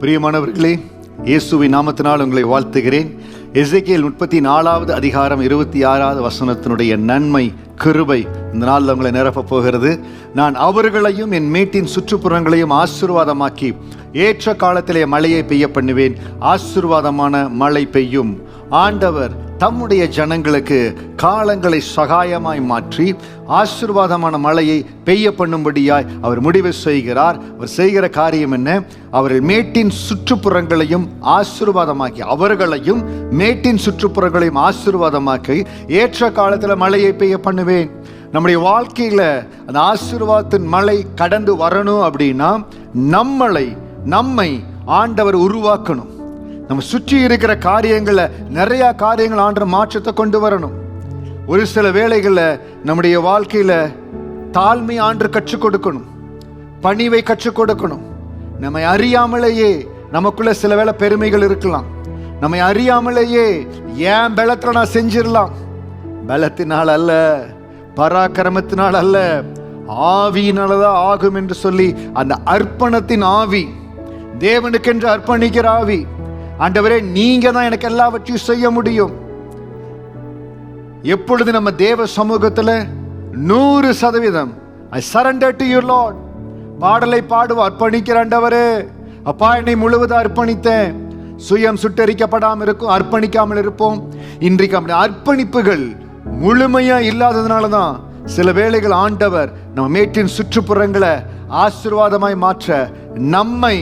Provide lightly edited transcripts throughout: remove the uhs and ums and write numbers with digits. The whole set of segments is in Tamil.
பிரியமானவர்களே, இயேசுவின் நாமத்தினால் உங்களை வாழ்த்துகிறேன். எசேக்கியேல் 34வது அதிகாரம் 26வது வசனத்தினுடைய நன்மை கிருபை இந்த நாளில் உங்களை நிரப்பப் போகிறது. நான் அவர்களையும் என் மேட்டின் சுற்றுப்புறங்களையும் ஆசீர்வாதமாக்கி ஏற்ற காலத்திலே மழையை பெய்ய பண்ணுவேன். ஆசீர்வாதமான மழை பெய்யும். ஆண்டவர் தம்முடைய ஜனங்களுக்கு காலங்களை சகாயமாய் மாற்றி ஆசீர்வாதமான மழையை பெய்ய பண்ணும்படியாய் அவர் முடிவு செய்கிறார். அவர் செய்கிற காரியம் என்ன? அவர்கள் மேட்டின் சுற்றுப்புறங்களையும் ஆசீர்வாதமாக்கி, அவர்களையும் மேட்டின் சுற்றுப்புறங்களையும் ஆசீர்வாதமாக்கி ஏற்ற காலத்தில் மழையை பெய்ய பண்ணுவேன். நம்முடைய வாழ்க்கையில் அந்த ஆசீர்வாதத்தின் மழை கடந்து வரணும் அப்படின்னா நம்மை ஆண்டவர் உருவாக்கணும். நம்ம சுற்றி இருக்கிற காரியங்களை, நிறைய காரியங்கள் ஆண்டவர் மாற்றத்தை கொண்டு வரணும். ஒரு சில வேளைகளில் நம்முடைய வாழ்க்கையில தாழ்மை ஆண்டவர் கற்றுக் கொடுக்கணும், பணிவை கற்றுக் கொடுக்கணும். நம்மை அறியாமலேயே நமக்குள்ள சில வேளை பெருமைகள் இருக்கலாம். நம்மை அறியாமலேயே ஏன் பலத்துல நான் செஞ்சிடலாம். பலத்தினால் அல்ல, பராக்கிரமத்தினால் அல்ல, ஆவியினாலதான் ஆகும் என்று சொல்லி அந்த அர்ப்பணத்தின் ஆவி, தேவனுக்கென்று அர்ப்பணிக்கிற ஆவி, ஆண்டவரே நீங்க தான் எனக்கு எல்லாவற்றையும் செய்ய முடியும். எப்பொழுது நம்ம தேவ சமூகத்தில் 100% I surrender to you Lord பாடலை பாடுவோம். அர்ப்பணிக்கிற ஆண்டவரே, அப்பா என்னை முழுவதும் அர்ப்பணித்தேன். சுயம் சுட்டரிக்கப்படாமல் இருக்கும், அர்ப்பணிக்காமல் இருப்போம். இன்றைக்கு அப்படி அர்ப்பணிப்புகள் முழுமையா இல்லாததுனால தான் சில வேளைகள் ஆண்டவர் நம்ம மேட்டின் சுற்றுப்புறங்களை ஆசீர்வாதமாய் மாற்ற, நம்மை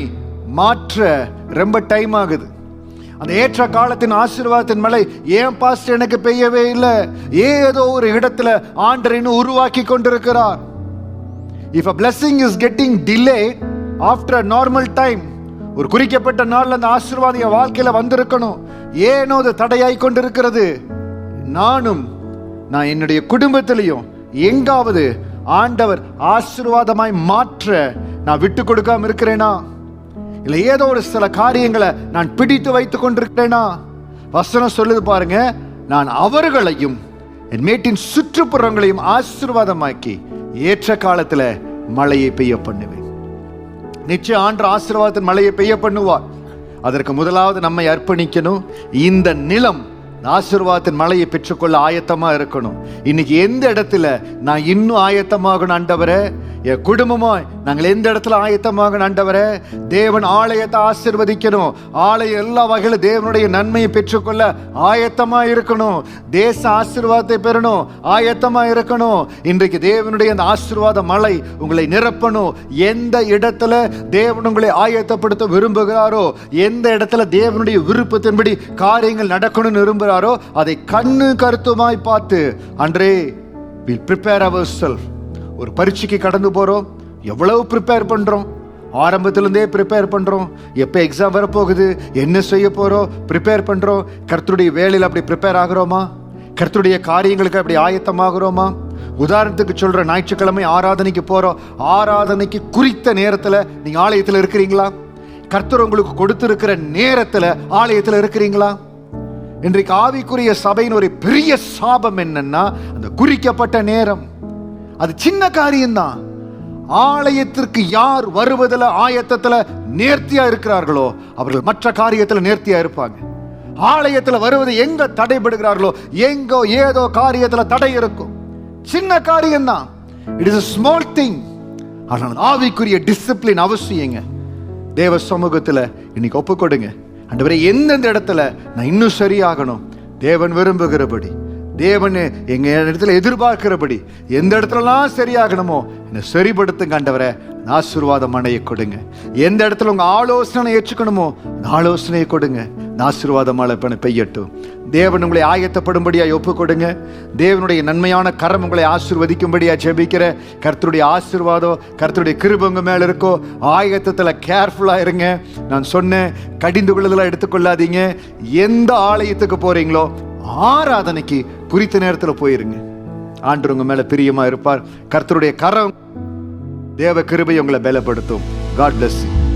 மாற்ற ரொம்ப டைம் ஆகுது. அந்த ஏற்ற காலத்தின் ஆசீர்வாதத்தின் மழை ஏன் பாஸ்டர் எனக்கு பெய்யவே இல்லை? ஏதோ ஒரு இடத்துல ஆண்டவர் இன்னும் உருவாக்கி கொண்டிருக்கிறார். If a blessing is getting delayed after a normal time, ஒரு குறிக்கப்பட்ட நாள்ல அந்த ஆசீர்வாதம் என் வாழ்க்கையில வந்திருக்கணும், ஏனோ அது தடையாய் கொண்டிருக்கிறது. நான் என்னுடைய குடும்பத்திலையும் எங்காவது ஆண்டவர் ஆசீர்வாதமாய் மாற்ற நான் விட்டு கொடுக்காம இருக்கிறேனா? இல்ல ஏதோ ஒரு சில காரியங்களை நான் பிடித்து வைத்துக் கொண்டிருக்கிறேனா? வசனம் சொல்லுது பாருங்க, நான் அவர்களையும் என் மேட்டின் சுற்றுப்புறங்களையும் ஆசீர்வாதமாக்கி ஏற்ற காலத்துல மழையை பெய்ய பண்ணுவேன். நிச்சயம் ஆண்டவர் ஆசீர்வாதத்தின் மழையை பெய்ய பண்ணுவார். அதற்கு முதலாவது நம்மை அர்ப்பணிக்கணும். இந்த நிலம் ஆசீர்வாதத்தின் மழையை பெற்றுக்கொள்ள ஆயத்தமா இருக்கணும். இன்னைக்கு எந்த இடத்துல நான் இன்னும் ஆயத்தமாகணும் ஆண்டவரே? என் குடும்பமாய் நாங்கள் எந்த இடத்துல ஆயத்தமாகணும் ஆண்டவரே? தேவன் ஆலயத்தை ஆசீர்வதிக்கணும். ஆலயம் எல்லா வகையிலும் தேவனுடைய நன்மையை பெற்றுக்கொள்ள ஆயத்தமா இருக்கணும். தேச ஆசீர்வாதத்தை பெறணும், ஆயத்தமா இருக்கணும். இன்றைக்கு தேவனுடைய அந்த ஆசீர்வாத மழை உங்களை நிரப்பணும். எந்த இடத்துல தேவன் உங்களை ஆயத்தப்படுத்த விரும்புகிறாரோ, எந்த இடத்துல தேவனுடைய விருப்பத்தின்படி காரியங்கள் நடக்கணும்னு விரும்புகிறாரோ, அதை கண்ணு கருத்துமாய் பார்த்து அன்றே we'll prepare ourselves. ஒரு பரீட்சைக்கு கடந்து போறோம், எவ்வளவு ப்ரிப்பேர் பண்றோம், ஆரம்பத்திலிருந்தே ப்ரிப்பேர் பண்றோம். எப்போ எக்ஸாம் வரப்போகுது, என்ன செய்ய போறோம், ப்ரிப்பேர் பண்றோம். கர்த்தருடைய வேலையில் அப்படி ப்ரிப்பேர் ஆகிறோமா? கர்த்தருடைய காரியங்களுக்கு அப்படி ஆயத்தமாகிறோமா? உதாரணத்துக்கு சொல்ற, ஞாயிற்றுக்கிழமை ஆராதனைக்கு போறோம். ஆராதனைக்கு குறித்த நேரத்தில் நீங்க ஆலயத்தில் இருக்கிறீங்களா? கர்த்தர் உங்களுக்கு கொடுத்திருக்கிற நேரத்தில் ஆலயத்தில் இருக்கிறீங்களா? இன்றைக்கு ஆவிக்குரிய சபையின் ஒரு பெரிய சாபம் என்னன்னா, அந்த குறிக்கப்பட்ட நேரம். அது சின்ன காரியம்தான். ஆலயத்திற்கு யார் வருவதில் ஆயத்தத்தில் நேர்த்தியா இருக்கிறார்களோ அவர்கள் மற்ற காரியத்தில் நேர்த்தியா இருப்பாங்க. ஆலயத்தில் வருவது எங்க தடைபடுகிறார்களோ, எங்கோ ஏதோ காரியத்தில் தடை இருக்கும். சின்ன காரியம்தான், it is a small thing. ஆனால் ஆவிக்குரிய டிசிப்ளின் அவசியங்க. தேவ சமூகத்தில் இன்னைக்கு ஒப்பு கொடுங்க. ஆண்டவரே, எந்தெந்த இடத்துல நான் இன்னும் சரியாகணும், தேவன் விரும்புகிறபடி, தேவன் எங்க இடத்துல எதிர்பார்க்கிறபடி எந்த இடத்துலலாம் சரியாகணுமோ என்னை சரிப்படுத்துங்க ஆண்டவரே. ஆசீர்வாதம் அடைய கொடுங்க. எந்த இடத்துல உங்க ஆலோசனை ஏற்றுக்கணுமோ அந்த ஆலோசனையை கொடுங்க. ஆசீர்வாதம் மழை பெய்யட்டும். தேவன் உங்களை ஆயத்தப்படும்படியா ஒப்பு கொடுங்க. தேவனுடைய நன்மையான கரம் உங்களை ஆசீர்வதிக்கும்படியா ஜெபிக்கிற. கர்த்தருடைய ஆசீர்வாதம், கர்த்தருடைய கிருபை உங்க மேல இருக்கோ. ஆயத்தத்துல கேர்ஃபுல்லா இருங்க. நான் சொன்னேன், கடிந்து கொள்ளுதெல்லாம் எடுத்துக்கொள்ளாதீங்க. எந்த ஆலயத்துக்கு போறீங்களோ ஆராதனைக்கு குறித்த நேரத்தில் போயிருங்க. ஆண்டவர் உங்க மேல பிரியமா இருப்பார். கர்த்தருடைய கரம், தேவ கிருபை உங்களை பலப்படுத்தும். God bless you.